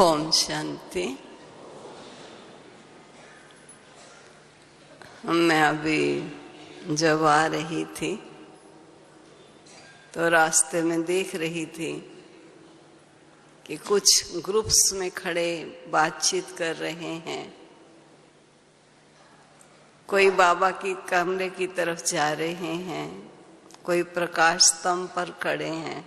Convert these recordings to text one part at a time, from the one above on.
ओम शांति। मैं अभी जब आ रही थी तो रास्ते में देख रही थी कि कुछ ग्रुप्स में खड़े बातचीत कर रहे हैं। कोई बाबा की कमरे की तरफ जा रहे हैं, कोई प्रकाश स्तंभ पर खड़े हैं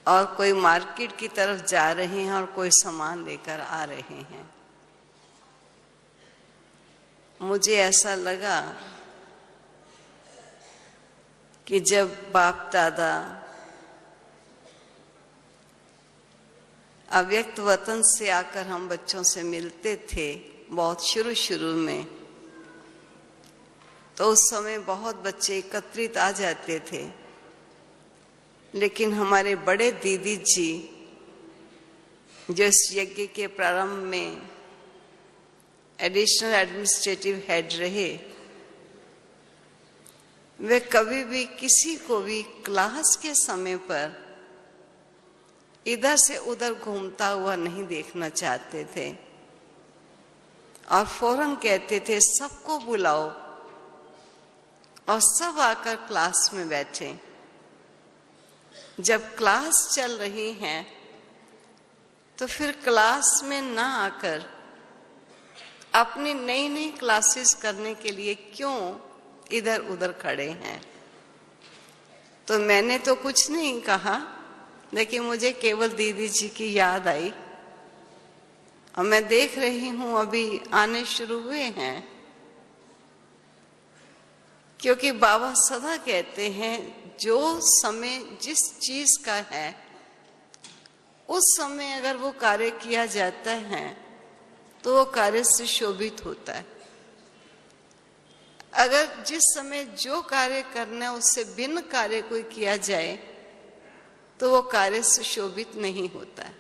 और कोई मार्केट की तरफ जा रहे हैं और कोई सामान लेकर आ रहे हैं। मुझे ऐसा लगा कि जब बाप दादा अव्यक्त वतन से आकर हम बच्चों से मिलते थे बहुत शुरू में, तो उस समय बहुत बच्चे एकत्रित आ जाते थे। लेकिन हमारे बड़े दीदी जी जो इस यज्ञ के प्रारंभ में एडिशनल एडमिनिस्ट्रेटिव हेड रहे, वे कभी भी किसी को भी क्लास के समय पर इधर से उधर घूमता हुआ नहीं देखना चाहते थे और फौरन कहते थे सबको बुलाओ और सब आकर क्लास में बैठे। जब क्लास चल रही है तो फिर क्लास में ना आकर अपनी नई नई क्लासेस करने के लिए क्यों इधर उधर खड़े हैं। तो मैंने तो कुछ नहीं कहा, लेकिन मुझे केवल दीदी जी की याद आई और मैं देख रही हूं अभी आने शुरू हुए हैं। क्योंकि बाबा सदा कहते हैं जो समय जिस चीज का है उस समय अगर वो कार्य किया जाता है तो वो कार्य से शोभित होता है। अगर जिस समय जो कार्य करना है उससे भिन्न कार्य कोई किया जाए तो वो कार्य से शोभित नहीं होता है।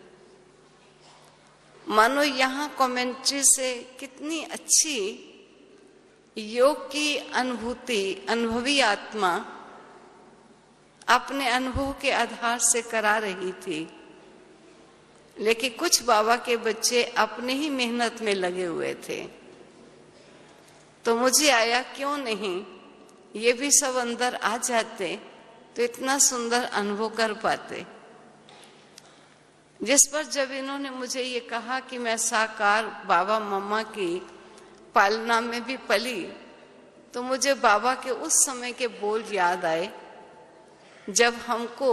मानो यहाँ कमेंट्री से कितनी अच्छी योग की अनुभूति अनुभवी आत्मा अपने अनुभव के आधार से करा रही थी, लेकिन कुछ बाबा के बच्चे अपने ही मेहनत में लगे हुए थे। तो मुझे आया क्यों नहीं ये भी सब अंदर आ जाते तो इतना सुंदर अनुभव कर पाते। जिस पर जब इन्होंने मुझे ये कहा कि मैं साकार बाबा मम्मा की पालना में भी पली, तो मुझे बाबा के उस समय के बोल याद आए जब हमको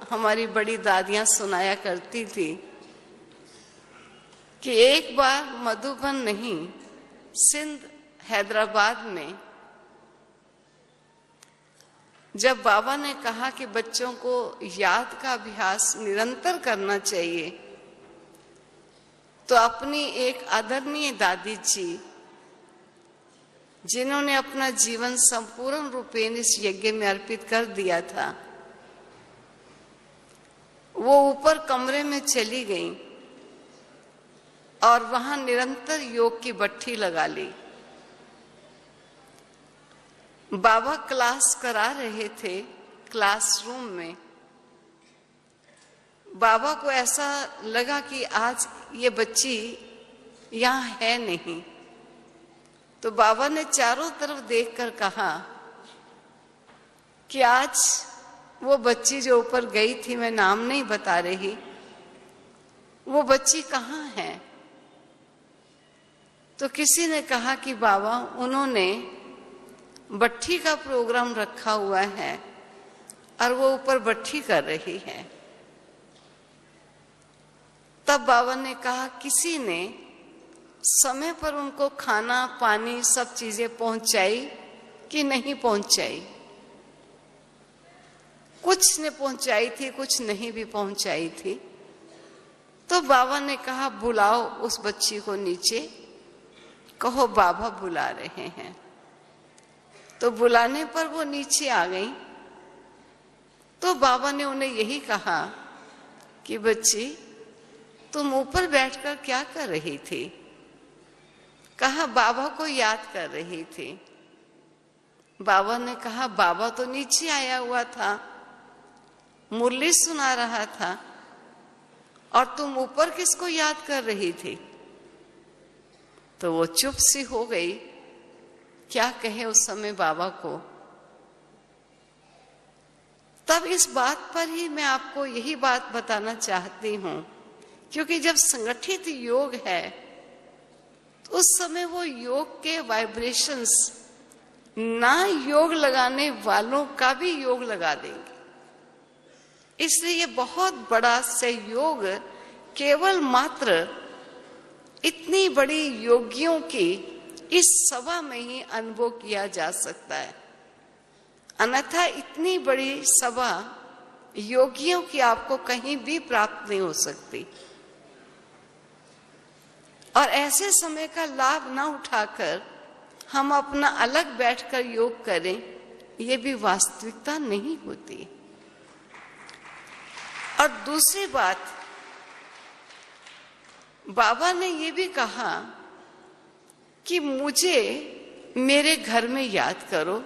हमारी बड़ी दादियां सुनाया करती थी कि एक बार मधुबन नहीं सिंध हैदराबाद में जब बाबा ने कहा कि बच्चों को याद का अभ्यास निरंतर करना चाहिए, तो अपनी एक आदरणीय दादी जी जिन्होंने अपना जीवन संपूर्ण रूपेण इस यज्ञ में अर्पित कर दिया था, वो ऊपर कमरे में चली गई और वहां निरंतर योग की भट्ठी लगा ली। बाबा क्लास करा रहे थे क्लासरूम में। बाबा को ऐसा लगा कि आज ये बच्ची यहाँ है नहीं, तो बाबा ने चारों तरफ देखकर कहा कि आज वो बच्ची जो ऊपर गई थी, मैं नाम नहीं बता रही, वो बच्ची कहाँ है। तो किसी ने कहा कि बाबा उन्होंने भट्ठी का प्रोग्राम रखा हुआ है और वो ऊपर भट्ठी कर रही है। तब बाबा ने कहा किसी ने समय पर उनको खाना पानी सब चीजें पहुंचाई कि नहीं पहुंचाई। कुछ ने पहुंचाई थी, कुछ नहीं भी पहुंचाई थी। तो बाबा ने कहा बुलाओ उस बच्ची को नीचे, कहो बाबा बुला रहे हैं। तो बुलाने पर वो नीचे आ गई। तो बाबा ने उन्हें यही कहा कि बच्ची तुम ऊपर बैठकर क्या कर रही थी। कहा बाबा को याद कर रही थी। बाबा ने कहा बाबा तो नीचे आया हुआ था, मुरली सुना रहा था। और तुम ऊपर किसको याद कर रही थी? तो वो चुप सी हो गई, क्या कहे उस समय बाबा को। तब इस बात पर ही मैं आपको यही बात बताना चाहती हूं, क्योंकि जब संगठित योग है तो उस समय वो योग के वाइब्रेशंस ना योग लगाने वालों का भी योग लगा देंगे। इसलिए ये बहुत बड़ा सहयोग केवल मात्र इतनी बड़ी योगियों की इस सभा में ही अनुभव किया जा सकता है, अन्यथा इतनी बड़ी सभा योगियों की आपको कहीं भी प्राप्त नहीं हो सकती। और ऐसे समय का लाभ ना उठाकर हम अपना अलग बैठकर योग करें, ये भी वास्तविकता नहीं होती। और दूसरी बात, बाबा ने ये भी कहा कि मुझे मेरे घर में याद करो।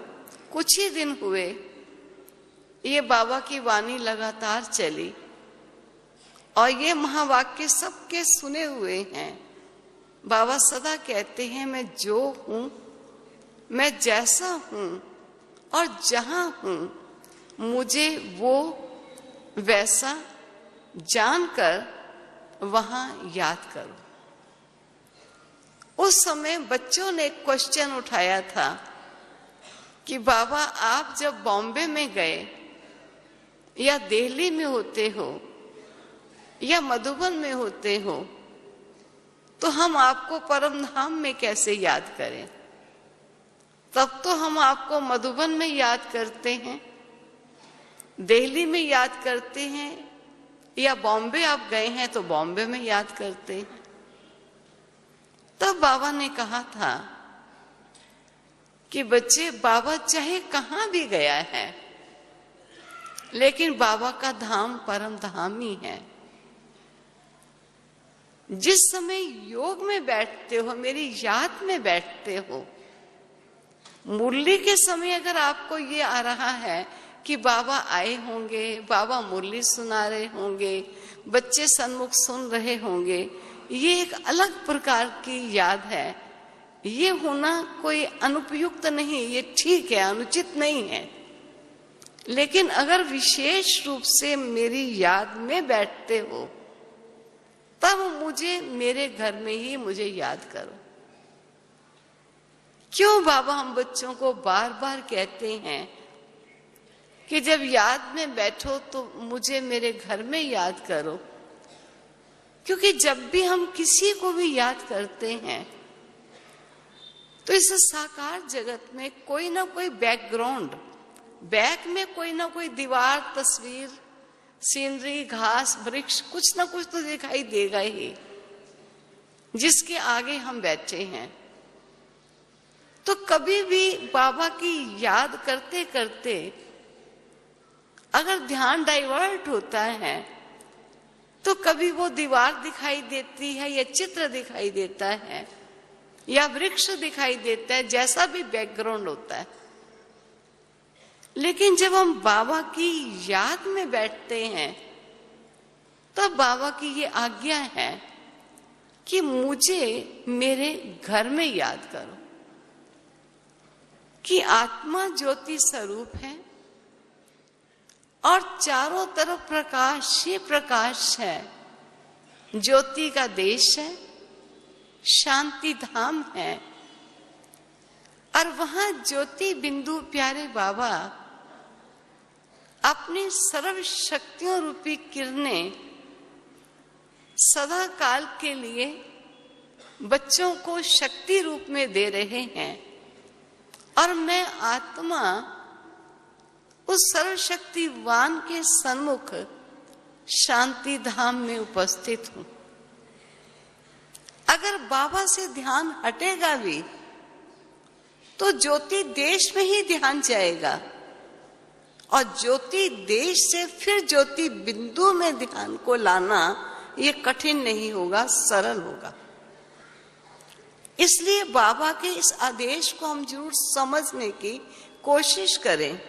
कुछ ही दिन हुए ये बाबा की वाणी लगातार चली और ये महावाक्य सबके सुने हुए हैं। बाबा सदा कहते हैं, मैं जो हूं, मैं जैसा हूं और जहां हूं, मुझे वो वैसा जानकर वहां याद करो। उस समय बच्चों ने एक क्वेश्चन उठाया था कि बाबा आप जब बॉम्बे में गए या दिल्ली में होते हो या मधुबन में होते हो, तो हम आपको परम धाम में कैसे याद करें? तब तो हम आपको मधुबन में याद करते हैं, दिल्ली में याद करते हैं, या बॉम्बे आप गए हैं तो बॉम्बे में याद करते हैं। तब बाबा ने कहा था कि बच्चे, बाबा चाहे कहां भी गया है, लेकिन बाबा का धाम परम धाम ही है। जिस समय योग में बैठते हो, मेरी याद में बैठते हो, मुरली के समय अगर आपको ये आ रहा है कि बाबा आए होंगे, बाबा मुरली सुना रहे होंगे, बच्चे सन्मुख सुन रहे होंगे, ये एक अलग प्रकार की याद है। ये होना कोई अनुपयुक्त नहीं, ये ठीक है, अनुचित नहीं है। लेकिन अगर विशेष रूप से मेरी याद में बैठते हो, तब मुझे मेरे घर में ही मुझे याद करो। क्यों बाबा हम बच्चों को बार बार कहते हैं कि जब याद में बैठो तो मुझे मेरे घर में याद करो? क्योंकि जब भी हम किसी को भी याद करते हैं तो इस साकार जगत में कोई ना कोई बैकग्राउंड, बैक में कोई ना कोई दीवार, तस्वीर, सीनरी, घास, वृक्ष, कुछ ना कुछ तो दिखाई देगा ही, जिसके आगे हम बैठे हैं। तो कभी भी बाबा की याद करते करते अगर ध्यान डाइवर्ट होता है तो कभी वो दीवार दिखाई देती है, या चित्र दिखाई देता है, या वृक्ष दिखाई देता है, जैसा भी बैकग्राउंड होता है। लेकिन जब हम बाबा की याद में बैठते हैं तब बाबा की ये आज्ञा है कि मुझे मेरे घर में याद करो, कि आत्मा ज्योति स्वरूप है और चारों तरफ प्रकाश ही प्रकाश है, ज्योति का देश है, शांति धाम है। और वहां ज्योति बिंदु प्यारे बाबा अपनी सर्व शक्तियों रूपी किरणें सदा काल के लिए बच्चों को शक्ति रूप में दे रहे हैं। और मैं आत्मा उस सर्वशक्तिवान के सन्मुख शांति धाम में उपस्थित हूं। अगर बाबा से ध्यान हटेगा भी तो ज्योति देश में ही ध्यान जाएगा, और ज्योति देश से फिर ज्योति बिंदु में ध्यान को लाना ये कठिन नहीं होगा, सरल होगा। इसलिए बाबा के इस आदेश को हम जरूर समझने की कोशिश करें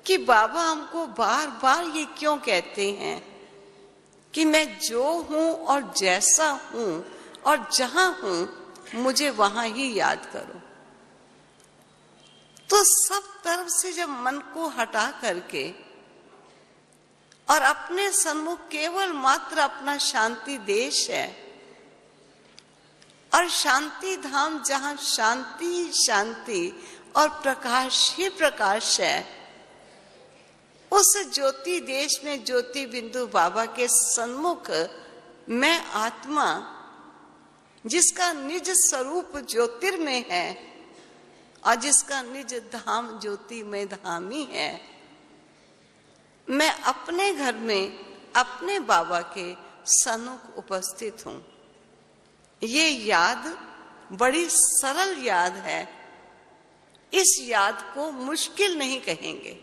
कि बाबा हमको बार बार ये क्यों कहते हैं कि मैं जो हूं और जैसा हूं और जहां हूं मुझे वहां ही याद करो। तो सब तरफ से जब मन को हटा करके और अपने सन्मुख केवल मात्र अपना शांति देश है, और शांति धाम जहां शांति शांति और प्रकाश ही प्रकाश है, उस ज्योति देश में ज्योति बिंदु बाबा के सन्मुख मैं आत्मा, जिसका निज स्वरूप ज्योतिर्मय है और जिसका निज धाम ज्योतिमय धाम ही है, मैं अपने घर में अपने बाबा के सन्मुख उपस्थित हूं। ये याद बड़ी सरल याद है। इस याद को मुश्किल नहीं कहेंगे।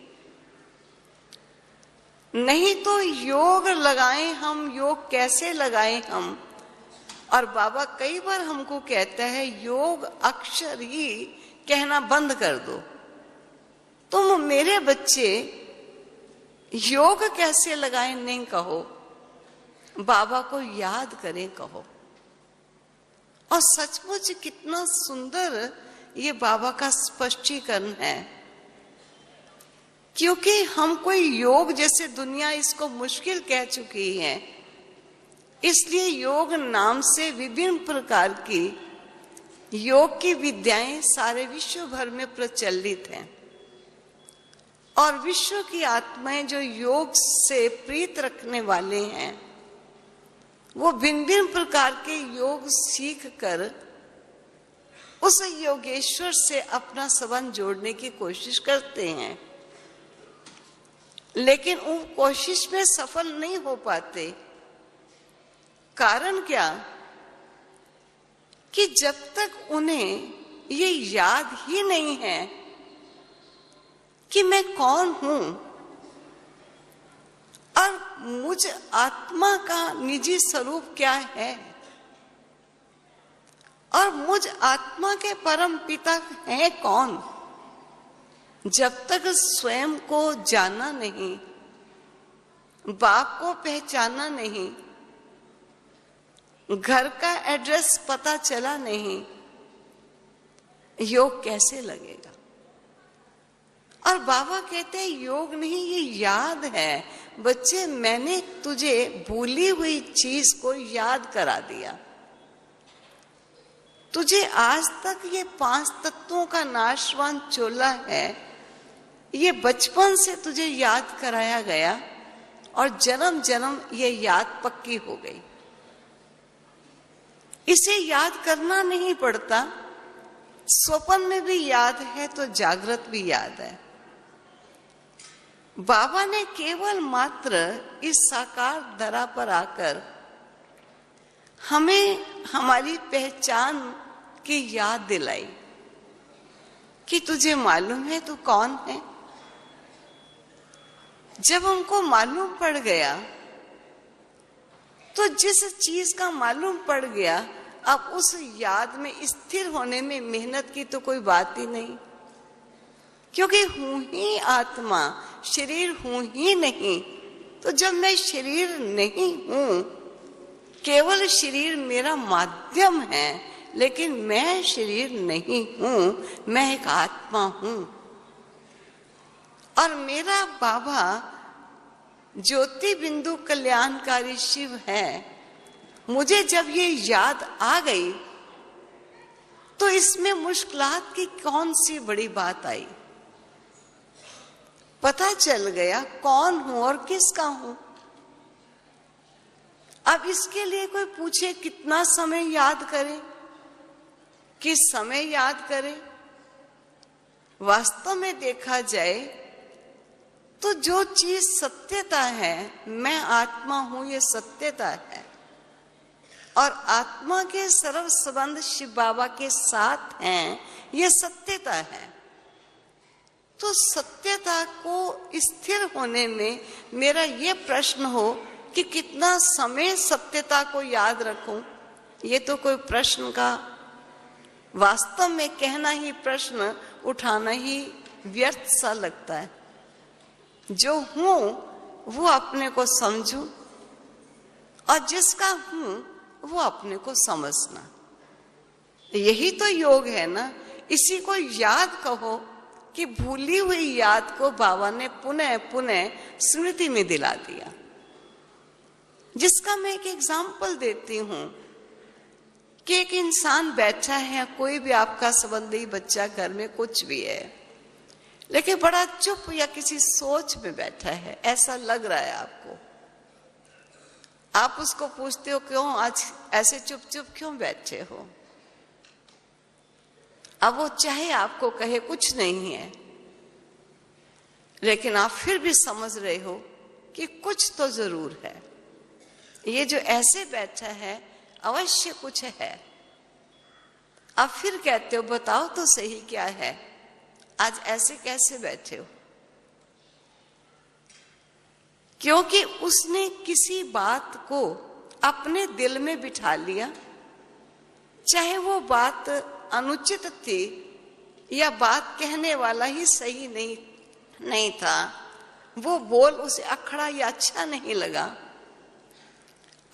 नहीं तो योग लगाएं हम, योग कैसे लगाएं हम। और बाबा कई बार हमको कहता है योग अक्षर ही कहना बंद कर दो। तुम मेरे बच्चे योग कैसे लगाएं नहीं कहो, बाबा को याद करें कहो। और सचमुच कितना सुंदर ये बाबा का स्पष्टीकरण है, क्योंकि हम कोई योग जैसे दुनिया इसको मुश्किल कह चुकी है, इसलिए योग नाम से विभिन्न प्रकार की योग की विद्याएं सारे विश्व भर में प्रचलित हैं। और विश्व की आत्माएं जो योग से प्रीत रखने वाले हैं, वो भिन्न भिन्न प्रकार के योग सीख कर उस योगेश्वर से अपना संबंध जोड़ने की कोशिश करते हैं, लेकिन उन कोशिश में सफल नहीं हो पाते। कारण क्या? कि जब तक उन्हें ये याद ही नहीं है कि मैं कौन हूं और मुझ आत्मा का निजी स्वरूप क्या है और मुझ आत्मा के परम पिता है कौन, जब तक स्वयं को जाना नहीं, बाप को पहचाना नहीं, घर का एड्रेस पता चला नहीं, योग कैसे लगेगा। और बाबा कहते हैं योग नहीं, ये याद है। बच्चे, मैंने तुझे भूली हुई चीज को याद करा दिया। तुझे आज तक ये 5 तत्वों का नाशवान चोला है, ये बचपन से तुझे याद कराया गया और जन्म जन्म ये याद पक्की हो गई। इसे याद करना नहीं पड़ता। स्वप्न में भी याद है तो जागृत भी याद है। बाबा ने केवल मात्र इस साकार धरा पर आकर हमें हमारी पहचान की याद दिलाई कि तुझे मालूम है तू कौन है। जब हमको मालूम पड़ गया तो जिस चीज का मालूम पड़ गया, अब उस याद में स्थिर होने में मेहनत की तो कोई बात ही नहीं, क्योंकि हूं ही आत्मा, शरीर हूं ही नहीं। तो जब मैं शरीर नहीं हूं, केवल शरीर मेरा माध्यम है, लेकिन मैं शरीर नहीं हूं, मैं एक आत्मा हूं। और मेरा बाबा ज्योति बिंदु कल्याणकारी शिव है। मुझे जब ये याद आ गई तो इसमें मुश्किलात की कौन सी बड़ी बात आई। पता चल गया कौन हूं और किसका हूं। अब इसके लिए कोई पूछे कितना समय याद करें, किस समय याद करें। वास्तव में देखा जाए तो जो चीज सत्यता है, मैं आत्मा हूं, ये सत्यता है। और आत्मा के सर्व संबंध शिव बाबा के साथ हैं, ये सत्यता है। तो सत्यता को स्थिर होने में मेरा ये प्रश्न हो कि कितना समय सत्यता को याद रखूं, ये तो कोई प्रश्न का, वास्तव में कहना ही प्रश्न उठाना ही व्यर्थ सा लगता है। जो हूं वो अपने को समझूं, और जिसका हूं वो अपने को समझना। यही तो योग है ना। इसी को याद कहो कि भूली हुई याद को बाबा ने पुनः पुनः स्मृति में दिला दिया। जिसका मैं एक एग्जाम्पल देती हूं कि एक इंसान बैठा है, कोई भी आपका संबंधी, बच्चा, घर में कुछ भी है, लेकिन बड़ा चुप या किसी सोच में बैठा है, ऐसा लग रहा है आपको। आप उसको पूछते हो क्यों आज ऐसे चुप चुप क्यों बैठे हो? अब वो चाहे आपको कहे कुछ नहीं है, लेकिन आप फिर भी समझ रहे हो कि कुछ तो जरूर है। ये जो ऐसे बैठा है अवश्य कुछ है। आप फिर कहते हो बताओ तो सही क्या है, आज ऐसे कैसे बैठे हो? क्योंकि उसने किसी बात को अपने दिल में बिठा लिया, चाहे वो बात अनुचित थी या बात कहने वाला ही सही नहीं था, वो बोल उसे अखड़ा या अच्छा नहीं लगा,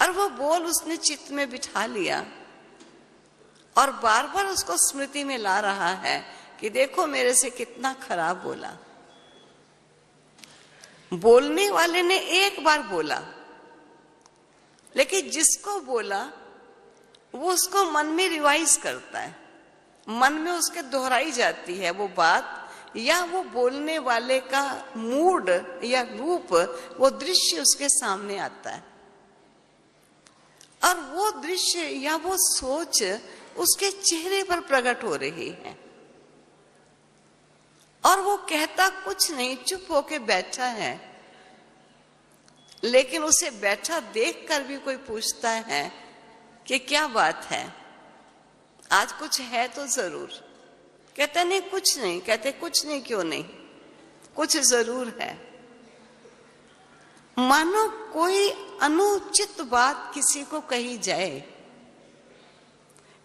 और वो बोल उसने चित्त में बिठा लिया और बार बार उसको स्मृति में ला रहा है कि देखो मेरे से कितना खराब बोला। बोलने वाले ने एक बार बोला, लेकिन जिसको बोला वो उसको मन में रिवाइज करता है, मन में उसके दोहराई जाती है वो बात, या वो बोलने वाले का मूड या रूप, वो दृश्य उसके सामने आता है, और वो दृश्य या वो सोच उसके चेहरे पर प्रकट हो रही है, और वो कहता कुछ नहीं, चुप होके बैठा है। लेकिन उसे बैठा देखकर भी कोई पूछता है कि क्या बात है, आज कुछ है तो जरूर। कहते नहीं कुछ नहीं, कहते कुछ नहीं क्यों नहीं, कुछ जरूर है। मानो कोई अनुचित बात किसी को कही जाए,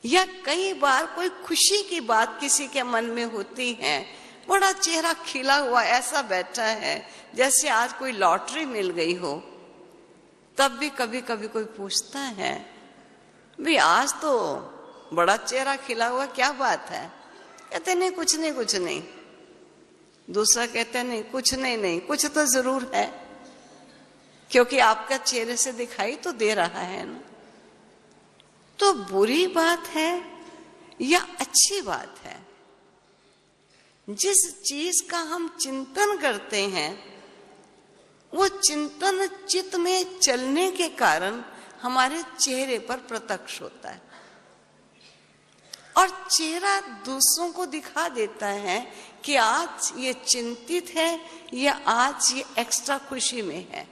या कई बार कोई खुशी की बात किसी के मन में होती है, बड़ा चेहरा खिला हुआ ऐसा बैठा है जैसे आज कोई लॉटरी मिल गई हो, तब भी कभी कभी कोई पूछता है भी आज तो बड़ा चेहरा खिला हुआ, क्या बात है? कहते नहीं कुछ नहीं कुछ नहीं। दूसरा कहते नहीं कुछ नहीं, कुछ तो जरूर है, क्योंकि आपका चेहरे से दिखाई तो दे रहा है ना। तो बुरी बात है या अच्छी बात है, जिस चीज का हम चिंतन करते हैं वो चिंतन चित्त में चलने के कारण हमारे चेहरे पर प्रत्यक्ष होता है, और चेहरा दूसरों को दिखा देता है कि आज ये चिंतित है या आज ये एक्स्ट्रा खुशी में है।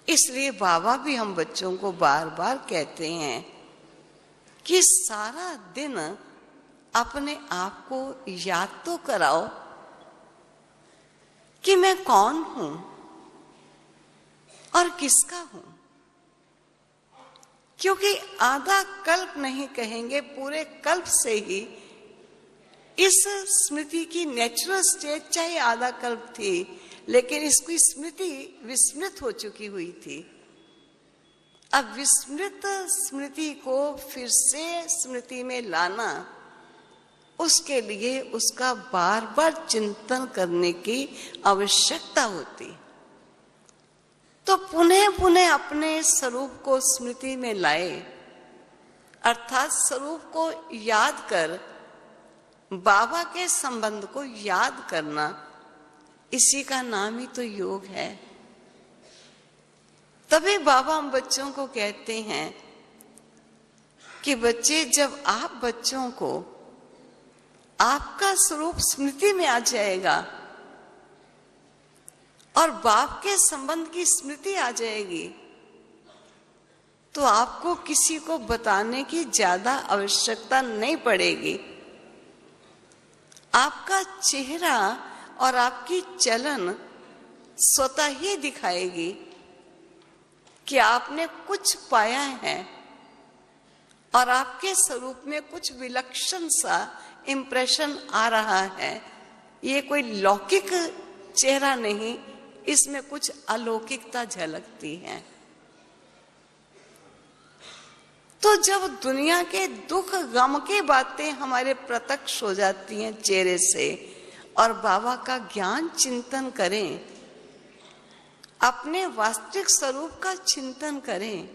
इसलिए बाबा भी हम बच्चों को बार बार कहते हैं कि सारा दिन अपने आप को याद तो कराओ कि मैं कौन हूं और किसका हूं। क्योंकि आधा कल्प नहीं कहेंगे, पूरे कल्प से ही इस स्मृति की नेचुरल स्टेट चाहे आधा कल्प थी, लेकिन इसकी स्मृति विस्मृत हो चुकी हुई थी। अब विस्मृत स्मृति को फिर से स्मृति में लाना, उसके लिए उसका बार बार चिंतन करने की आवश्यकता होती। तो पुनः पुनः अपने स्वरूप को स्मृति में लाए, अर्थात स्वरूप को याद कर बाबा के संबंध को याद करना, इसी का नाम ही तो योग है। तभी बाबा हम बच्चों को कहते हैं कि बच्चे, जब आप बच्चों को आपका स्वरूप स्मृति में आ जाएगा और बाप के संबंध की स्मृति आ जाएगी, तो आपको किसी को बताने की ज्यादा आवश्यकता नहीं पड़ेगी। आपका चेहरा और आपकी चलन स्वतः ही दिखाएगी कि आपने कुछ पाया है और आपके स्वरूप में कुछ विलक्षण सा इंप्रेशन आ रहा है। ये कोई लौकिक चेहरा नहीं, इसमें कुछ अलौकिकता झलकती है। तो जब दुनिया के दुख गम की बातें हमारे प्रत्यक्ष हो जाती हैं चेहरे से, और बाबा का ज्ञान चिंतन करें, अपने वास्तविक स्वरूप का चिंतन करें,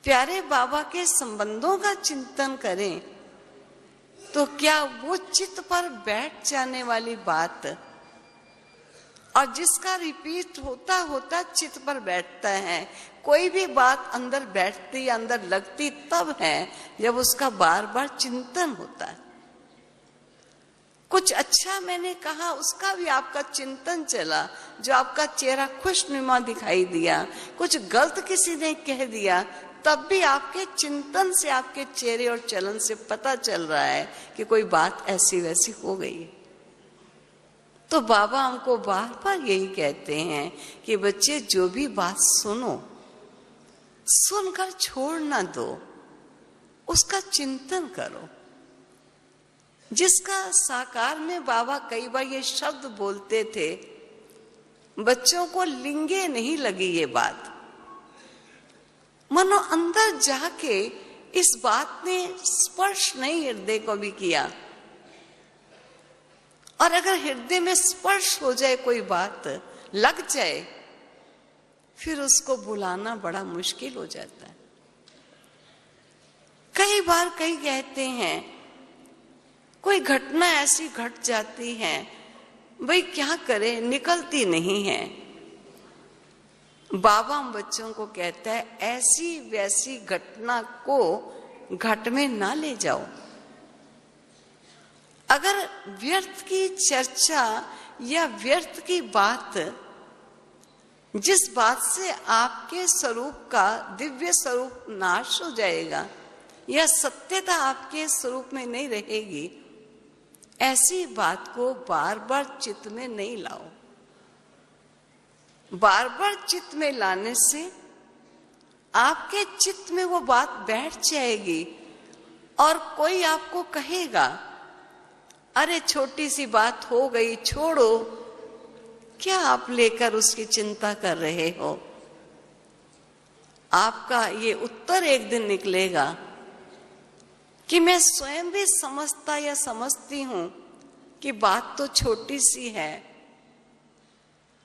प्यारे बाबा के संबंधों का चिंतन करें, तो क्या वो चित्त पर बैठ जाने वाली बात, और जिसका रिपीट होता होता चित्त पर बैठता है, कोई भी बात अंदर बैठती अंदर लगती तब है जब उसका बार बार चिंतन होता है। कुछ अच्छा मैंने कहा, उसका भी आपका चिंतन चला, जो आपका चेहरा खुशनुमा दिखाई दिया, कुछ गलत किसी ने कह दिया, तब भी आपके चिंतन से, आपके चेहरे और चलन से पता चल रहा है कि कोई बात ऐसी वैसी हो गई है। तो बाबा हमको बार बार यही कहते हैं कि बच्चे, जो भी बात सुनो, सुनकर छोड़ ना दो, उसका चिंतन करो। जिसका साकार में बाबा कई बार ये शब्द बोलते थे, बच्चों को लिंगे नहीं लगी ये बात, मनो अंदर जाके इस बात ने स्पर्श नहीं हृदय को भी किया। और अगर हृदय में स्पर्श हो जाए, कोई बात लग जाए, फिर उसको बुलाना बड़ा मुश्किल हो जाता है। कई बार कई कहते हैं, कोई घटना ऐसी घट जाती है, भाई क्या करें, निकलती नहीं है। बाबा हम बच्चों को कहता है, ऐसी वैसी घटना को घट में ना ले जाओ। अगर व्यर्थ की चर्चा या व्यर्थ की बात, जिस बात से आपके स्वरूप का दिव्य स्वरूप नाश हो जाएगा या सत्यता आपके स्वरूप में नहीं रहेगी, ऐसी बात को बार बार चित्त में नहीं लाओ। बार बार चित्त में लाने से आपके चित्त में वो बात बैठ जाएगी, और कोई आपको कहेगा, अरे छोटी सी बात हो गई, छोड़ो, क्या आप लेकर उसकी चिंता कर रहे हो। आपका ये उत्तर एक दिन निकलेगा कि मैं स्वयं भी समझता या समझती हूं कि बात तो छोटी सी है,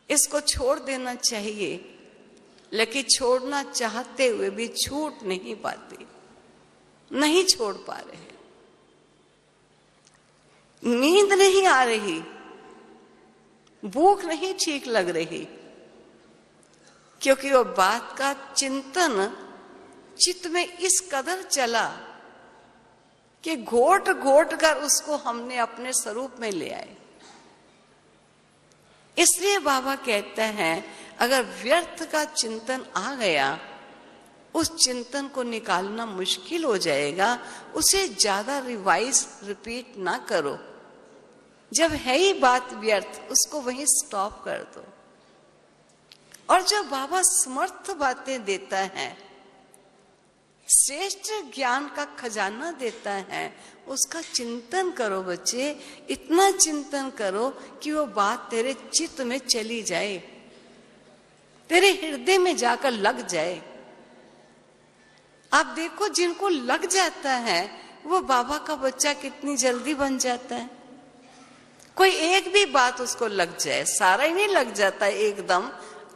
इसको छोड़ देना चाहिए, लेकिन छोड़ना चाहते हुए भी छूट नहीं पाती, नहीं छोड़ पा रहे। नींद नहीं आ रही, भूख नहीं ठीक लग रही, क्योंकि वो बात का चिंतन चित्त में इस कदर चला कि घोट घोट कर उसको हमने अपने स्वरूप में ले आए। इसलिए बाबा कहते हैं, अगर व्यर्थ का चिंतन आ गया, उस चिंतन को निकालना मुश्किल हो जाएगा। उसे ज्यादा रिवाइज रिपीट ना करो। जब है ही बात व्यर्थ, उसको वहीं स्टॉप कर दो। और जो बाबा समर्थ बातें देता है, श्रेष्ठ ज्ञान का खजाना देता है, उसका चिंतन करो बच्चे। इतना चिंतन करो कि वो बात तेरे चित्त में चली जाए, तेरे हृदय में जाकर लग जाए। आप देखो, जिनको लग जाता है वो बाबा का बच्चा कितनी जल्दी बन जाता है। कोई एक भी बात उसको लग जाए, सारा ही नहीं लग जाता एकदम,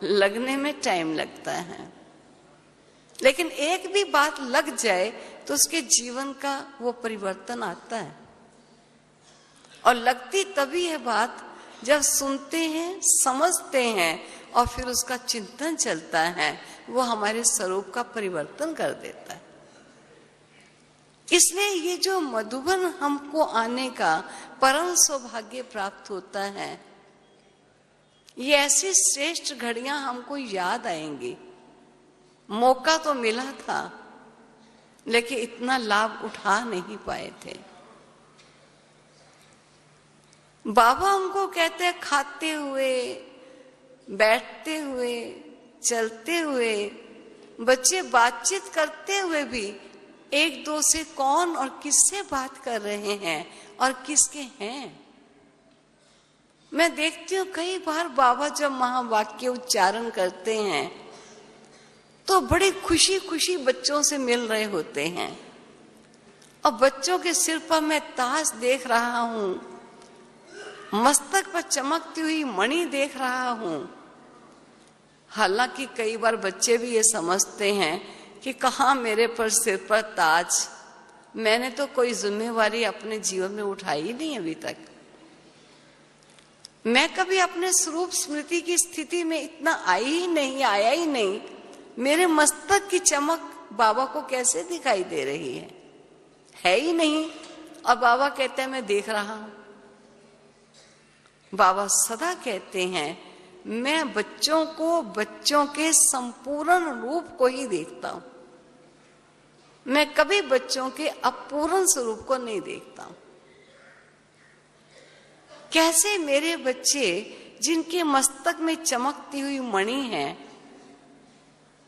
लगने में टाइम लगता है, लेकिन एक भी बात लग जाए तो उसके जीवन का वो परिवर्तन आता है। और लगती तभी है बात जब सुनते हैं, समझते हैं, और फिर उसका चिंतन चलता है, वो हमारे स्वरूप का परिवर्तन कर देता है। इसलिए ये जो मधुबन हमको आने का परम सौभाग्य प्राप्त होता है, ये ऐसी श्रेष्ठ घड़ियां हमको याद आएंगी। मौका तो मिला था, लेकिन इतना लाभ उठा नहीं पाए थे। बाबा हमको कहते हैं, खाते हुए, बैठते हुए, चलते हुए, बच्चे बातचीत करते हुए भी एक दो से कौन और किससे बात कर रहे हैं और किसके हैं। मैं देखती हूँ कई बार बाबा जब महावाक्य उच्चारण करते हैं तो बड़ी खुशी खुशी बच्चों से मिल रहे होते हैं और बच्चों के सिर पर मैं ताज देख रहा हूं, मस्तक पर चमकती हुई मणि देख रहा हूं। हालांकि कई बार बच्चे भी ये समझते हैं कि कहाँ मेरे पर सिर पर ताज, मैंने तो कोई जिम्मेवारी अपने जीवन में उठाई ही नहीं अभी तक। मैं कभी अपने स्वरूप स्मृति की स्थिति में इतना आया ही नहीं। मेरे मस्तक की चमक बाबा को कैसे दिखाई दे रही है ही नहीं। और बाबा कहते हैं मैं देख रहा हूं। बाबा सदा कहते हैं मैं बच्चों को बच्चों के संपूर्ण रूप को ही देखता हूं, मैं कभी बच्चों के अपूर्ण स्वरूप को नहीं देखता हूं। कैसे मेरे बच्चे जिनके मस्तक में चमकती हुई मणि है,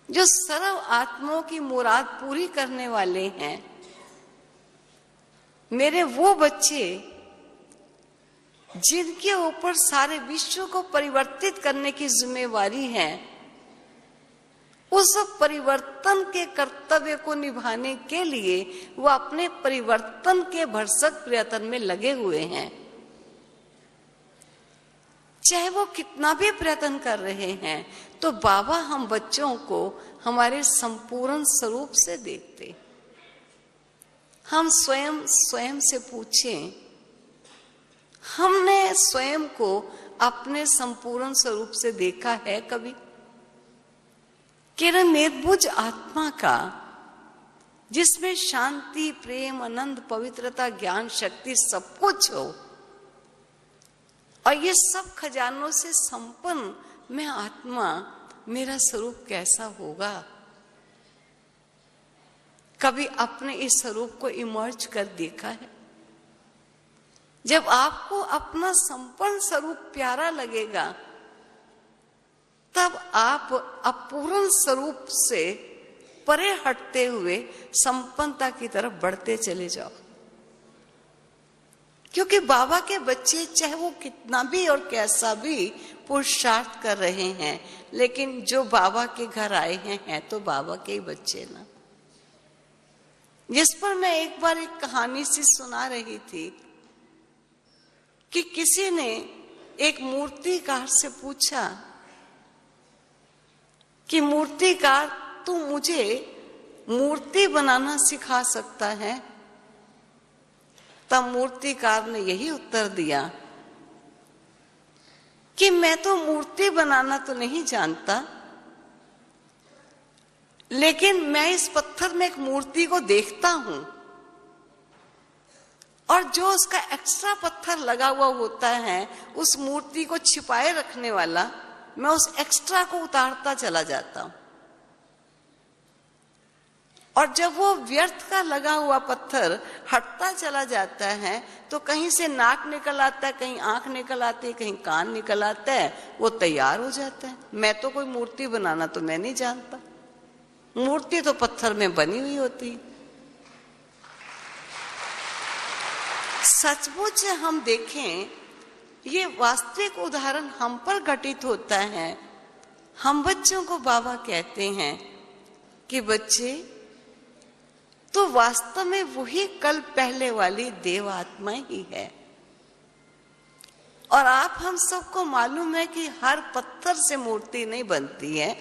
जो सर्व आत्माओं की मुराद पूरी करने वाले हैं, मेरे वो बच्चे जिनके ऊपर सारे विश्व को परिवर्तित करने की जिम्मेवारी है, उस परिवर्तन के कर्तव्य को निभाने के लिए वो अपने परिवर्तन के भरसक प्रयत्न में लगे हुए हैं। चाहे वो कितना भी प्रयत्न कर रहे हैं, तो बाबा हम बच्चों को हमारे संपूर्ण स्वरूप से देखते। हम स्वयं से पूछें, हमने स्वयं को अपने संपूर्ण स्वरूप से देखा है कभी? केवल निर्बुझ आत्मा का, जिसमें शांति, प्रेम, आनंद, पवित्रता, ज्ञान, शक्ति सब कुछ हो और ये सब खजानों से संपन्न मैं आत्मा, मेरा स्वरूप कैसा होगा? कभी अपने इस स्वरूप को इमर्ज कर देखा है? जब आपको अपना संपूर्ण स्वरूप प्यारा लगेगा, तब आप अपूर्ण स्वरूप से परे हटते हुए संपन्नता की तरफ बढ़ते चले जाओ। क्योंकि बाबा के बच्चे चाहे वो कितना भी और कैसा भी पुरुषार्थ कर रहे हैं, लेकिन जो बाबा के घर आए हैं तो बाबा के ही बच्चे ना। जिस पर मैं एक बार एक कहानी सी सुना रही थी कि किसी ने एक मूर्तिकार से पूछा कि मूर्तिकार, तू मुझे मूर्ति बनाना सिखा सकता है? तब मूर्तिकार ने यही उत्तर दिया कि मैं तो मूर्ति बनाना तो नहीं जानता, लेकिन मैं इस पत्थर में एक मूर्ति को देखता हूं और जो उसका एक्स्ट्रा पत्थर लगा हुआ होता है, उस मूर्ति को छिपाए रखने वाला, मैं उस एक्स्ट्रा को उतारता चला जाता हूं। और जब वो व्यर्थ का लगा हुआ पत्थर हटता चला जाता है, तो कहीं से नाक निकल आता है, कहीं आंख निकल आती है, कहीं कान निकल आता है, वो तैयार हो जाता है। मैं तो कोई मूर्ति बनाना तो मैं नहीं जानता, मूर्ति तो पत्थर में बनी हुई होती। सचमुच हम देखें, ये वास्तविक उदाहरण हम पर घटित होता है। हम बच्चों को बाबा कहते हैं कि बच्चे, तो वास्तव में वही कल पहले वाली देवात्मा ही है। और आप हम सबको मालूम है कि हर पत्थर से मूर्ति नहीं बनती है।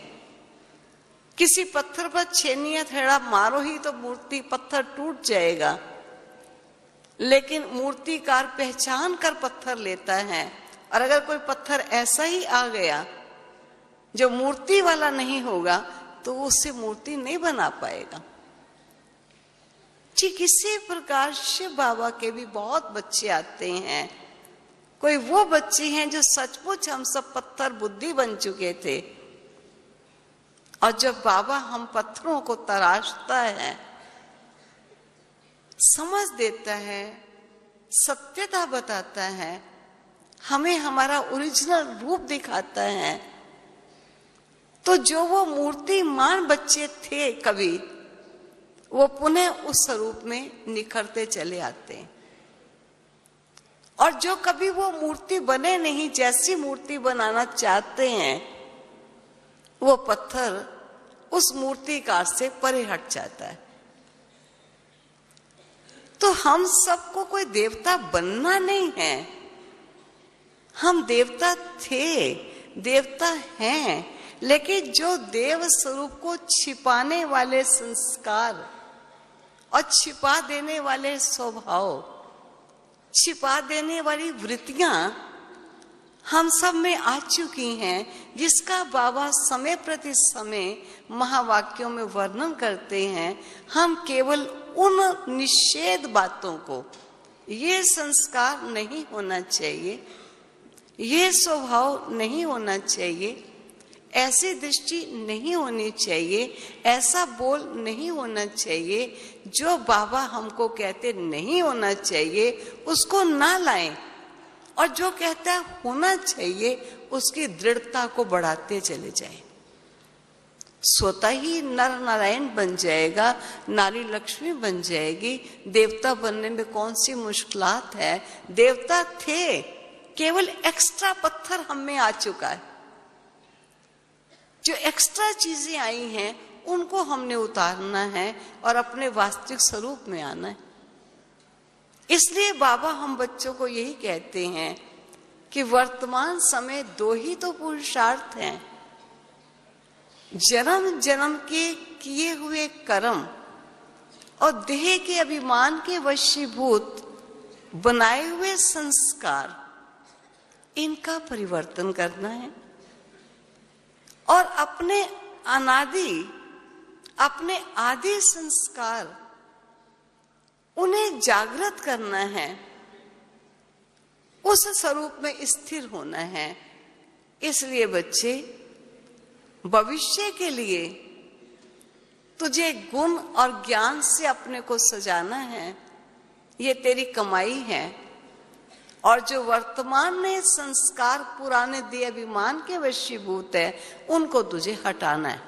किसी पत्थर पर छेनी या थेड़ा मारो ही तो मूर्ति, पत्थर टूट जाएगा। लेकिन मूर्तिकार पहचान कर पत्थर लेता है, और अगर कोई पत्थर ऐसा ही आ गया जो मूर्ति वाला नहीं होगा, तो उससे मूर्ति नहीं बना पाएगा। ठीक इसी प्रकार शिव बाबा के भी बहुत बच्चे आते हैं। कोई वो बच्चे हैं जो सचमुच हम सब पत्थर बुद्धि बन चुके थे, और जब बाबा हम पत्थरों को तराशता है, समझ देता है, सत्यता बताता है, हमें हमारा ओरिजिनल रूप दिखाता है, तो जो वो मूर्तिमान बच्चे थे कभी, वो पुनः उस स्वरूप में निखरते चले आते हैं। और जो कभी वो मूर्ति बने नहीं, जैसी मूर्ति बनाना चाहते हैं, वो पत्थर उस मूर्तिकार से परे हट जाता है। तो हम सबको कोई देवता बनना नहीं है, हम देवता थे, देवता हैं, लेकिन जो देव स्वरूप को छिपाने वाले संस्कार और छिपा देने वाले स्वभाव, छिपा देने वाली वृत्तियां हम सब में आ चुकी हैं, जिसका बाबा समय प्रति समय महावाक्यों में वर्णन करते हैं। हम केवल उन निषेध बातों को, ये संस्कार नहीं होना चाहिए, ये स्वभाव नहीं होना चाहिए, ऐसी दृष्टि नहीं होनी चाहिए, ऐसा बोल नहीं होना चाहिए, जो बाबा हमको कहते नहीं होना चाहिए उसको ना लाएं, और जो कहता है होना चाहिए उसकी दृढ़ता को बढ़ाते चले जाएं। स्वतः ही नर नारायण बन जाएगा, नारी लक्ष्मी बन जाएगी। देवता बनने में कौन सी मुश्किलात है? देवता थे, केवल एक्स्ट्रा पत्थर हम में आ चुका है। जो एक्स्ट्रा चीजें आई हैं उनको हमने उतारना है और अपने वास्तविक स्वरूप में आना है। इसलिए बाबा हम बच्चों को यही कहते हैं कि वर्तमान समय दो ही तो पुरुषार्थ हैं, जन्म जन्म के किए हुए कर्म और देह के अभिमान के वशीभूत बनाए हुए संस्कार, इनका परिवर्तन करना है और अपने आदि संस्कार उन्हें जागृत करना है, उस स्वरूप में स्थिर होना है। इसलिए बच्चे, भविष्य के लिए तुझे गुण और ज्ञान से अपने को सजाना है, ये तेरी कमाई है। और जो वर्तमान में संस्कार पुराने देह अभिमान के वशीभूत है, उनको तुझे हटाना है।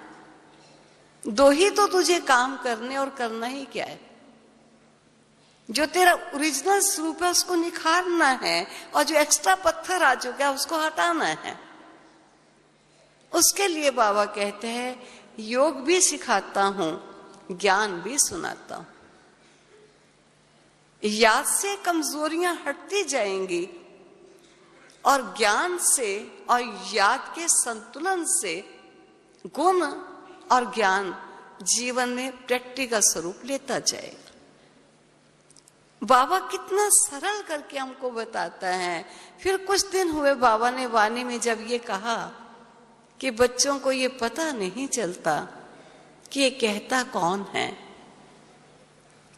दो ही तो तुझे काम करने और करना ही क्या है? जो तेरा ओरिजिनल स्वरूप है उसको निखारना है, और जो एक्स्ट्रा पत्थर आ चुका है उसको हटाना है। उसके लिए बाबा कहते हैं, योग भी सिखाता हूं, ज्ञान भी सुनाता हूं। याद से कमजोरियां हटती जाएंगी और ज्ञान से और याद के संतुलन से गुण और ज्ञान जीवन में प्रैक्टिकल स्वरूप लेता जाएगा। बाबा कितना सरल करके हमको बताता है। फिर कुछ दिन हुए बाबा ने वाणी में जब ये कहा कि बच्चों को ये पता नहीं चलता कि ये कहता कौन है।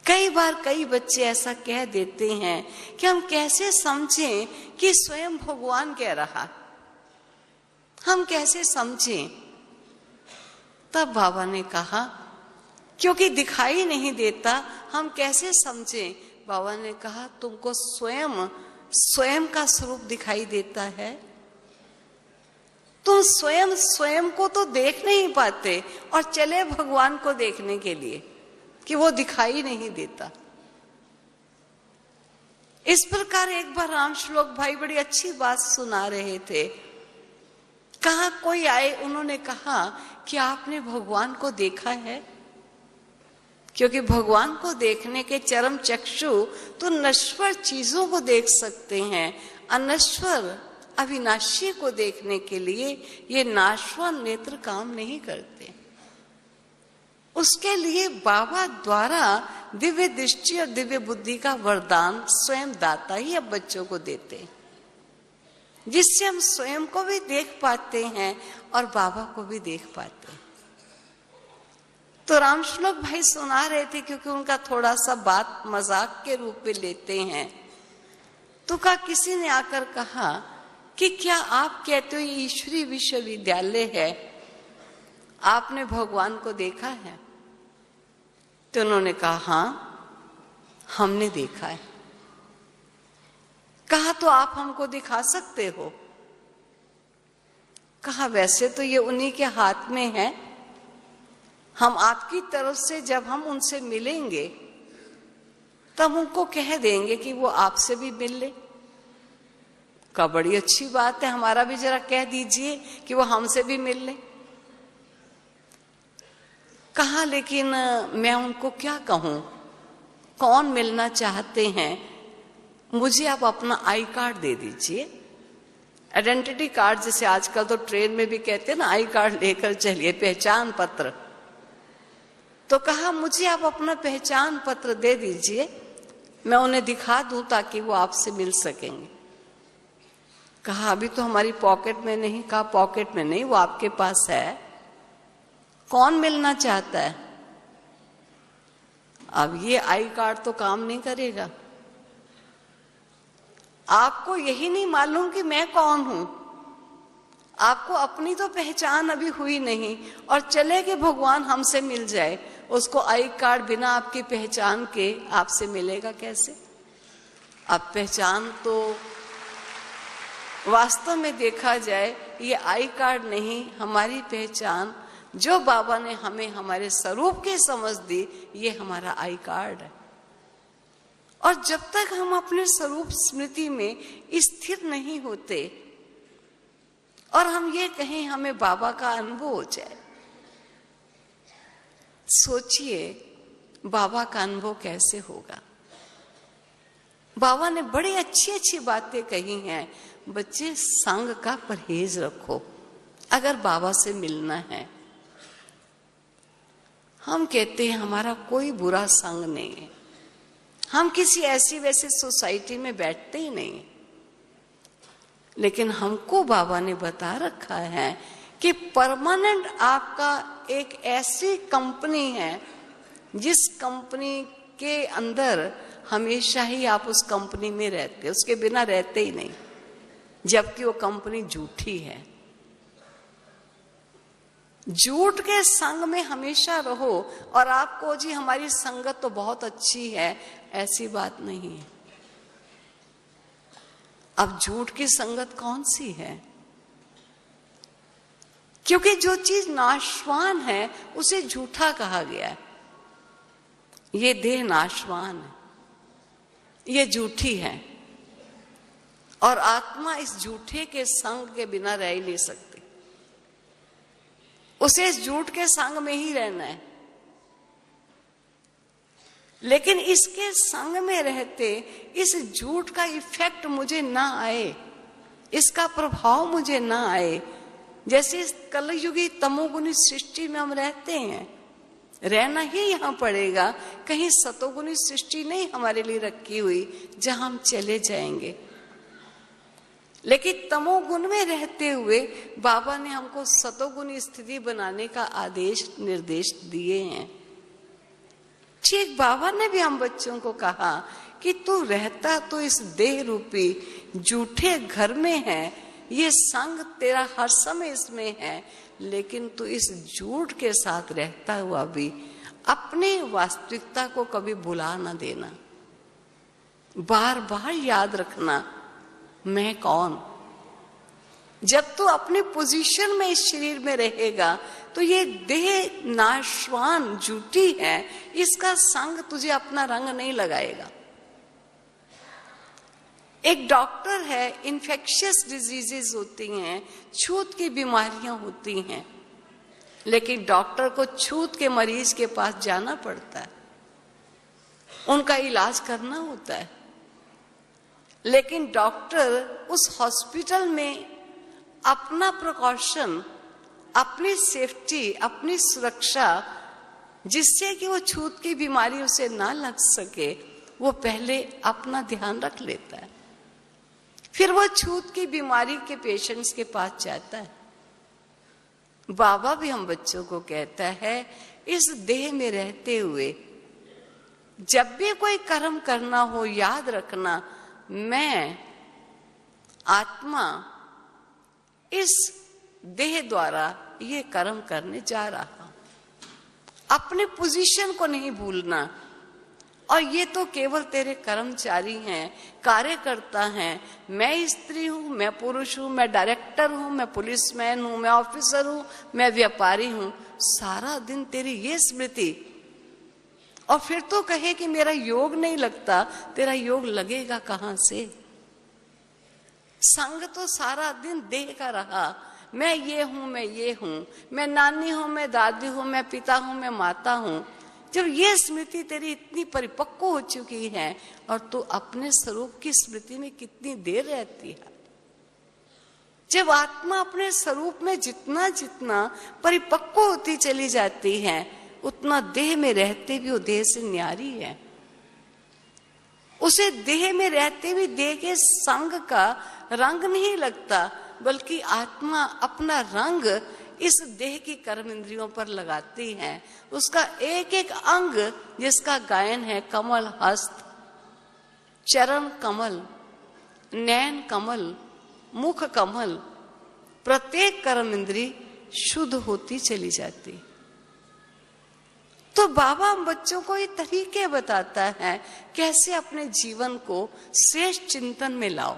कई बार कई बच्चे ऐसा कह देते हैं कि हम कैसे समझें कि स्वयं भगवान कह रहा, हम कैसे समझें? तब बाबा ने कहा, क्योंकि दिखाई नहीं देता हम कैसे समझें? बाबा ने कहा, तुमको स्वयं का स्वरूप दिखाई देता है, तुम स्वयं को तो देख नहीं पाते और चले भगवान को देखने के लिए कि वो दिखाई नहीं देता। इस प्रकार एक बार राम श्लोक भाई बड़ी अच्छी बात सुना रहे थे। कहा कोई आए, उन्होंने कहा कि आपने भगवान को देखा है? क्योंकि भगवान को देखने के चरम चक्षु तो नश्वर चीजों को देख सकते हैं, अनश्वर अविनाशी को देखने के लिए ये नाशवान नेत्र काम नहीं करते। उसके लिए बाबा द्वारा दिव्य दृष्टि और दिव्य बुद्धि का वरदान स्वयं दाता ही अब बच्चों को देते हैं, जिससे हम स्वयं को भी देख पाते हैं और बाबा को भी देख पाते हैं। तो राम श्लोक भाई सुना रहे थे, क्योंकि उनका थोड़ा सा बात मजाक के रूप में लेते हैं। तो किसी ने आकर कहा कि क्या आप कहते हो ये ईश्वरीय विश्वविद्यालय है, आपने भगवान को देखा है? तो उन्होंने कहा हाँ, हमने देखा है। कहा तो आप हमको दिखा सकते हो? कहा वैसे तो ये उन्हीं के हाथ में है, हम आपकी तरफ से जब हम उनसे मिलेंगे तब उनको कह देंगे कि वो आपसे भी मिल ले। का बड़ी अच्छी बात है, हमारा भी जरा कह दीजिए कि वो हमसे भी मिल ले। कहा लेकिन मैं उनको क्या कहूं, कौन मिलना चाहते हैं, मुझे आप अपना आई कार्ड दे दीजिए, आइडेंटिटी कार्ड, जैसे आजकल तो ट्रेन में भी कहते हैं ना आई कार्ड लेकर चलिए, पहचान पत्र। तो कहा मुझे आप अपना पहचान पत्र दे दीजिए, मैं उन्हें दिखा दूं ताकि वो आपसे मिल सकेंगे। कहा अभी तो हमारी पॉकेट में नहीं। कहा पॉकेट में नहीं, वो आपके पास है, कौन मिलना चाहता है। अब ये आई कार्ड तो काम नहीं करेगा। आपको यही नहीं मालूम कि मैं कौन हूं, आपको अपनी तो पहचान अभी हुई नहीं, और चले कि भगवान हमसे मिल जाए, उसको आई कार्ड बिना आपकी पहचान के आपसे मिलेगा कैसे। अब पहचान तो वास्तव में देखा जाए ये आई कार्ड नहीं, हमारी पहचान जो बाबा ने हमें हमारे स्वरूप की समझ दी, ये हमारा आई कार्ड है। और जब तक हम अपने स्वरूप स्मृति में स्थिर नहीं होते और हम ये कहें हमें बाबा का अनुभव हो जाए, सोचिए बाबा का अनुभव कैसे होगा। बाबा ने बड़ी अच्छी अच्छी बातें कही हैं। बच्चे संग का परहेज रखो अगर बाबा से मिलना है। हम कहते हैं हमारा कोई बुरा संग नहीं है, हम किसी ऐसी वैसी सोसाइटी में बैठते ही नहीं, लेकिन हमको बाबा ने बता रखा है कि परमानेंट आपका एक ऐसी कंपनी है जिस कंपनी के अंदर हमेशा ही आप उस कंपनी में रहते, उसके बिना रहते ही नहीं, जबकि वो कंपनी झूठी है। झूठ के संग में हमेशा रहो और आपको जी हमारी संगत तो बहुत अच्छी है, ऐसी बात नहीं है। अब झूठ की संगत कौन सी है? क्योंकि जो चीज नाशवान है उसे झूठा कहा गया है। ये देह नाशवान है, ये झूठी है, और आत्मा इस झूठे के संग के बिना रह ही नहीं सकती। उसे इस झूठ के संग में ही रहना है। लेकिन इसके संग में रहते इस झूठ का इफेक्ट मुझे ना आए, इसका प्रभाव मुझे ना आए। जैसे इस कलयुगी तमोगुनी सृष्टि में हम रहते हैं, रहना ही यहां पड़ेगा, कहीं सतोगुनी सृष्टि नहीं हमारे लिए रखी हुई जहां हम चले जाएंगे। लेकिन तमोगुण में रहते हुए बाबा ने हमको सतोगुनी स्थिति बनाने का आदेश निर्देश दिए हैं। ठीक बाबा ने भी हम बच्चों को कहा कि तू रहता तो इस देह रूपी झूठे घर में है, ये संग तेरा हर समय इसमें है, लेकिन तू इस झूठ के साथ रहता हुआ भी अपने वास्तविकता को कभी भुला ना देना। बार बार याद रखना मैं कौन। जब तू अपने पोजीशन में इस शरीर में रहेगा तो ये देह नाशवान झूठी है, इसका संग तुझे अपना रंग नहीं लगाएगा। एक डॉक्टर है, इन्फेक्शियस डिजीजेस होती हैं, छूत की बीमारियां होती हैं, लेकिन डॉक्टर को छूत के मरीज के पास जाना पड़ता है, उनका इलाज करना होता है। लेकिन डॉक्टर उस हॉस्पिटल में अपना प्रिकॉशन, अपनी सेफ्टी, अपनी सुरक्षा, जिससे कि वो छूत की बीमारी उसे ना लग सके, वो पहले अपना ध्यान रख लेता है, फिर वो छूत की बीमारी के पेशेंट्स के पास जाता है। बाबा भी हम बच्चों को कहता है इस देह में रहते हुए जब भी कोई कर्म करना हो, याद रखना मैं आत्मा इस देह द्वारा ये कर्म करने जा रहा हूं। अपने पोजीशन को नहीं भूलना। और ये तो केवल तेरे कर्मचारी हैं, कार्यकर्ता हैं। मैं स्त्री हूं, मैं पुरुष हूं, मैं डायरेक्टर हूं, मैं पुलिसमैन हूं, मैं ऑफिसर हूं, मैं व्यापारी हूं। सारा दिन तेरी ये स्मृति, और फिर तो कहे कि मेरा योग नहीं लगता, तेरा योग लगेगा कहां से? संग तो सारा दिन देह का रहा, मैं ये हूं, मैं ये हूं, मैं नानी हूं, मैं दादी हूं, मैं पिता हूं, मैं माता हूं, जब ये स्मृति तेरी इतनी परिपक्व हो चुकी है और तू अपने स्वरूप की स्मृति में कितनी देर रहती है। जब आत्मा अपने स्वरूप में जितना जितना परिपक्व होती चली जाती है, उतना देह में रहते भी वो देह से न्यारी है। उसे देह में रहते भी देह के संग का रंग नहीं लगता, बल्कि आत्मा अपना रंग इस देह की कर्म इंद्रियों पर लगाती है। उसका एक एक अंग जिसका गायन है, कमल हस्त, चरण कमल, नैन कमल, मुख कमल, प्रत्येक कर्म इंद्री शुद्ध होती चली जाती। तो बाबा हम बच्चों को ये तरीके बताता है कैसे अपने जीवन को श्रेष्ठ चिंतन में लाओ।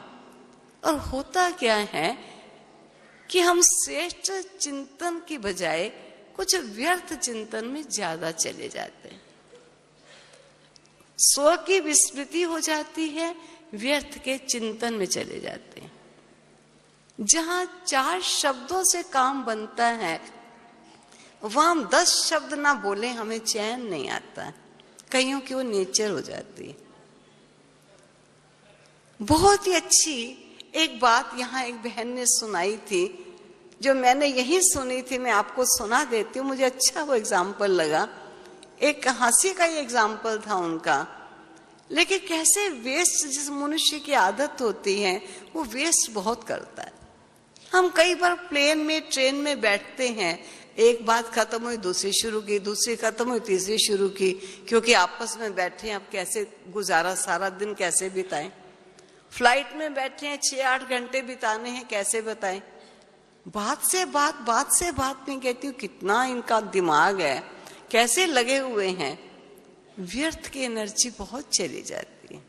और होता क्या है कि हम श्रेष्ठ चिंतन की बजाय कुछ व्यर्थ चिंतन में ज्यादा चले जाते हैं। स्व की विस्मृति हो जाती है, व्यर्थ के चिंतन में चले जाते हैं। जहां 4 शब्दों से काम बनता है, वहां हम 10 शब्द ना बोले हमें चैन नहीं आता, कईयों की वो नेचर हो जाती है। बहुत ही अच्छी एक बात यहाँ एक बहन ने सुनाई थी, जो मैंने यही सुनी थी, मैं आपको सुना देती हूँ। मुझे अच्छा वो एग्जाम्पल लगा। एक हंसी का ही एग्जाम्पल था उनका, लेकिन कैसे वेस्ट जिस मनुष्य की आदत होती है वो वेस्ट बहुत करता है। हम कई बार प्लेन में, ट्रेन में बैठते हैं, एक बात खत्म हुई दूसरी शुरू की, दूसरी खत्म हुई तीसरी शुरू की, क्योंकि आपस में बैठे हैं, अब कैसे गुजारा सारा दिन कैसे बिताएं। फ्लाइट में बैठे हैं, 6-8 घंटे बिताने हैं, कैसे बताएं। बात से बात में कहती हूँ कितना इनका दिमाग है, कैसे लगे हुए हैं। व्यर्थ की एनर्जी बहुत चली जाती है,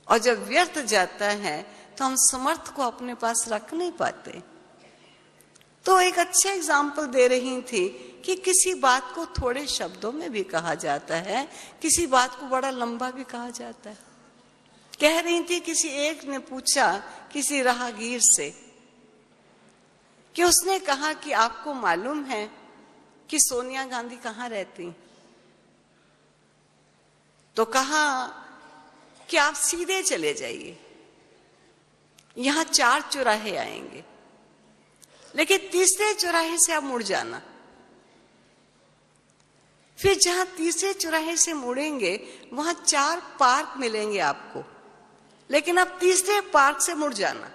और जब व्यर्थ जाता है तो हम समर्थ को अपने पास रख नहीं पाते। तो एक अच्छा एग्जाम्पल दे रही थी कि किसी बात को थोड़े शब्दों में भी कहा जाता है, किसी बात को बड़ा लंबा भी कहा जाता है। कह रही थी, किसी एक ने पूछा किसी राहगीर से कि उसने कहा कि आपको मालूम है कि सोनिया गांधी कहाँ रहती? तो कहा कि आप सीधे चले जाइए, यहां 4 चौराहे आएंगे, लेकिन तीसरे चौराहे से आप मुड़ जाना। फिर जहां तीसरे चौराहे से मुड़ेंगे वहां 4 पार्क मिलेंगे आपको, लेकिन आप तीसरे पार्क से मुड़ जाना।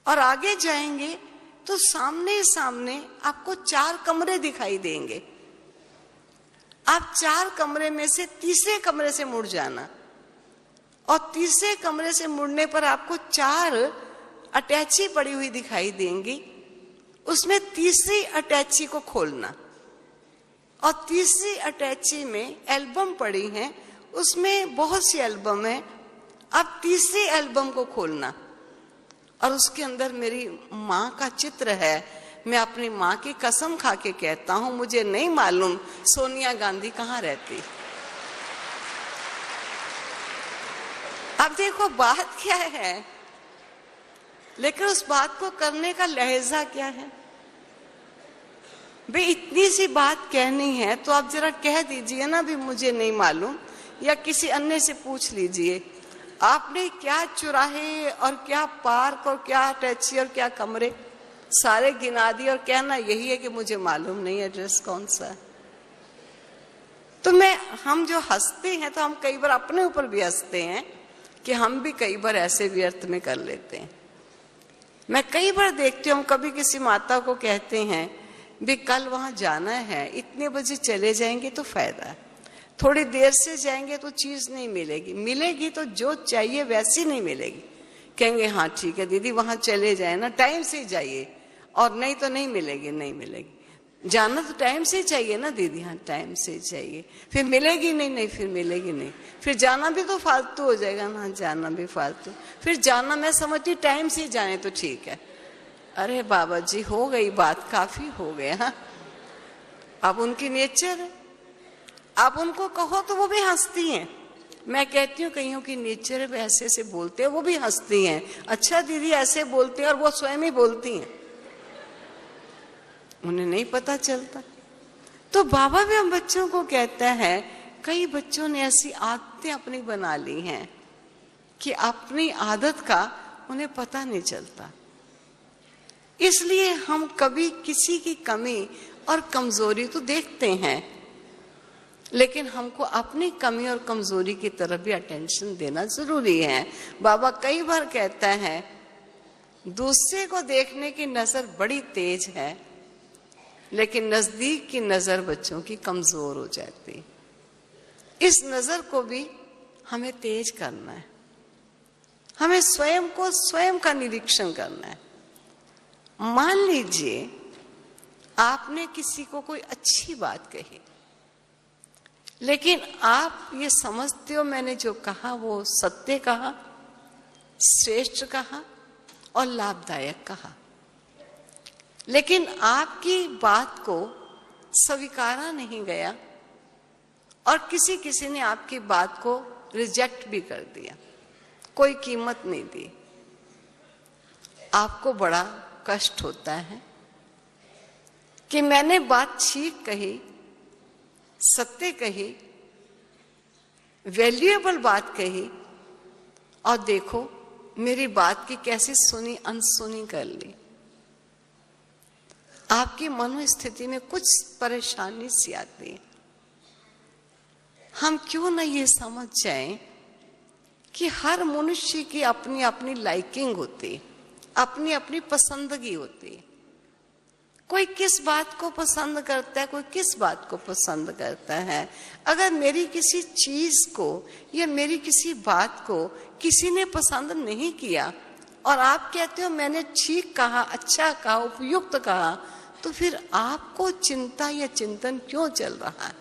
और आगे जाएंगे तो सामने सामने आपको 4 कमरे दिखाई देंगे। आप 4 कमरे में से तीसरे कमरे से मुड़ जाना, और तीसरे कमरे से मुड़ने पर आपको 4 अटैची पड़ी हुई दिखाई देंगी। उसमें तीसरी अटैची को खोलना, और तीसरी अटैची में एल्बम पड़ी हैं, उसमें बहुत सी एल्बम है। अब तीसरी एल्बम को खोलना, और उसके अंदर मेरी माँ का चित्र है। मैं अपनी माँ की कसम खा के कहता हूं, मुझे नहीं मालूम सोनिया गांधी कहाँ रहती। अब देखो बात क्या है, लेकिन उस बात को करने का लहजा क्या है। भाई इतनी सी बात कहनी है तो आप जरा कह दीजिए ना भी मुझे नहीं मालूम, या किसी अन्य से पूछ लीजिए आपने क्या चौराहे और क्या पार्क और क्या अटैची और क्या कमरे सारे गिना दिए, और कहना यही है कि मुझे मालूम नहीं एड्रेस कौन सा है। तो हम जो हंसते हैं तो हम कई बार अपने ऊपर भी हंसते हैं कि हम भी कई बार ऐसे व्यर्थ में कर लेते हैं। मैं कई बार देखती हूँ, कभी किसी माता को कहते हैं भी कल वहां जाना है, इतने बजे चले जाएंगे तो फायदा है, थोड़ी देर से जाएंगे तो चीज नहीं मिलेगी, मिलेगी तो जो चाहिए वैसी नहीं मिलेगी। कहेंगे हाँ ठीक है दीदी वहां चले जाए ना, टाइम से जाइए, और नहीं तो नहीं मिलेगी, नहीं मिलेगी। जाना तो टाइम से चाहिए ना दीदी, हाँ टाइम से चाहिए, फिर मिलेगी नहीं, नहीं फिर मिलेगी नहीं, फिर जाना भी तो फालतू हो जाएगा ना, जाना भी फालतू, फिर जाना मैं समझती टाइम से जाए तो ठीक है। अरे बाबा जी हो गई बात, काफी हो गया। हाँ अब उनकी नेचर है, आप उनको कहो तो वो भी हंसती हैं, मैं कहती हूँ कईयों की नेचर है ऐसे ऐसे बोलते हैं, वो भी हंसती हैं, अच्छा दीदी ऐसे बोलते हैं, और वो स्वयं ही बोलती हैं, उन्हें नहीं पता चलता। तो बाबा भी हम बच्चों को कहता है, कई बच्चों ने ऐसी आदतें अपनी बना ली हैं कि अपनी आदत का उन्हें पता नहीं चलता। इसलिए हम कभी किसी की कमी और कमजोरी तो देखते हैं, लेकिन हमको अपनी कमी और कमजोरी की तरफ भी अटेंशन देना जरूरी है। बाबा कई बार कहता है, दूसरे को देखने की नजर बड़ी तेज है, लेकिन नजदीक की नजर बच्चों की कमजोर हो जाती। इस नजर को भी हमें तेज करना है, हमें स्वयं को स्वयं का निरीक्षण करना है। मान लीजिए आपने किसी को कोई अच्छी बात कही, लेकिन आप ये समझते हो मैंने जो कहा वो सत्य कहा, श्रेष्ठ कहा और लाभदायक कहा, लेकिन आपकी बात को स्वीकारा नहीं गया और किसी ने आपकी बात को रिजेक्ट भी कर दिया, कोई कीमत नहीं दी, आपको बड़ा कष्ट होता है कि मैंने बात ठीक कही, सत्य कही, वैल्यूएबल बात कही, और देखो मेरी बात की कैसी सुनी अनसुनी कर ली। आपकी मनोस्थिति में कुछ परेशानी सी आती है। हम क्यों ना ये समझ जाएं कि हर मनुष्य की अपनी अपनी लाइकिंग होती, अपनी अपनी पसंदगी होती। कोई किस बात को पसंद करता है, कोई किस बात को पसंद करता है। अगर मेरी किसी चीज को या मेरी किसी बात को किसी ने पसंद नहीं किया और आप कहते हो मैंने ठीक कहा, अच्छा कहा, उपयुक्त कहा, तो फिर आपको चिंता या चिंतन क्यों चल रहा है?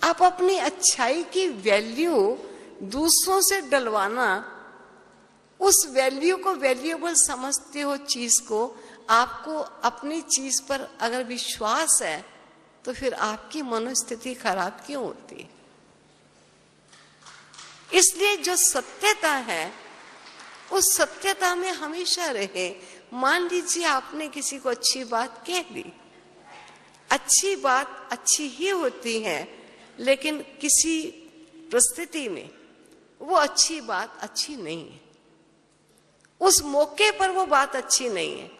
आप अपनी अच्छाई की वैल्यू दूसरों से डलवाना, उस वैल्यू को वैल्यूएबल समझते हो चीज को, आपको अपनी चीज पर अगर विश्वास है तो फिर आपकी मनोस्थिति खराब क्यों होती है? इसलिए जो सत्यता है उस सत्यता में हमेशा रहे। मान लीजिए आपने किसी को अच्छी बात कह दी, अच्छी बात अच्छी ही होती है, लेकिन किसी परिस्थिति में वो अच्छी बात अच्छी नहीं है, उस मौके पर वो बात अच्छी नहीं है।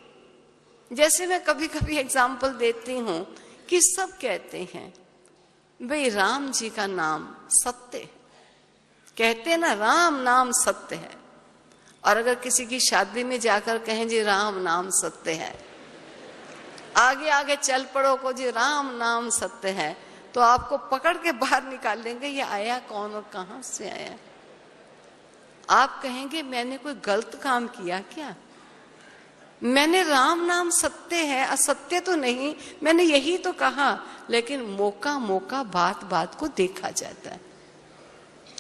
जैसे मैं कभी कभी एग्जाम्पल देती हूं कि सब कहते हैं भाई राम जी का नाम सत्य है, कहते हैं ना राम नाम सत्य है, और अगर किसी की शादी में जाकर कहें जी राम नाम सत्य है, आगे आगे चल पड़ो को जी राम नाम सत्य है, तो आपको पकड़ के बाहर निकाल देंगे, ये आया कौन और कहां से आया। आप कहेंगे मैंने कोई गलत काम किया क्या? मैंने राम नाम सत्य है, असत्य तो नहीं, मैंने यही तो कहा, लेकिन मौका मौका बात बात को देखा जाता है,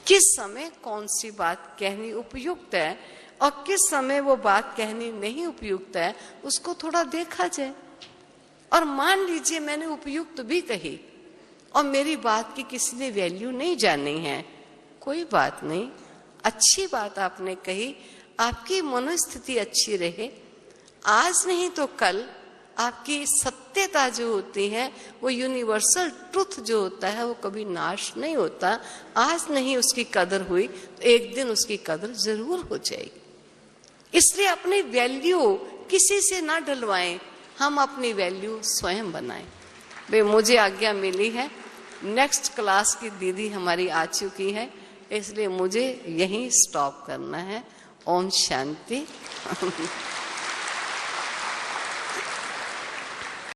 किस समय कौन सी बात कहनी उपयुक्त है और किस समय वो बात कहनी नहीं उपयुक्त है, उसको थोड़ा देखा जाए। और मान लीजिए मैंने उपयुक्त भी कही और मेरी बात की किसी ने वैल्यू नहीं जानी है, कोई बात नहीं, अच्छी बात आपने कही, आपकी मनोस्थिति अच्छी रहे, आज नहीं तो कल आपकी सत्यता जो होती है, वो यूनिवर्सल ट्रुथ जो होता है, वो कभी नाश नहीं होता। आज नहीं उसकी कदर हुई तो एक दिन उसकी कदर जरूर हो जाएगी। इसलिए अपनी वैल्यू किसी से ना डलवाएं, हम अपनी वैल्यू स्वयं बनाएं। भाई मुझे आज्ञा मिली है, नेक्स्ट क्लास की दीदी हमारी आ चुकी है, इसलिए मुझे यहीं स्टॉप करना है। ओम शांति।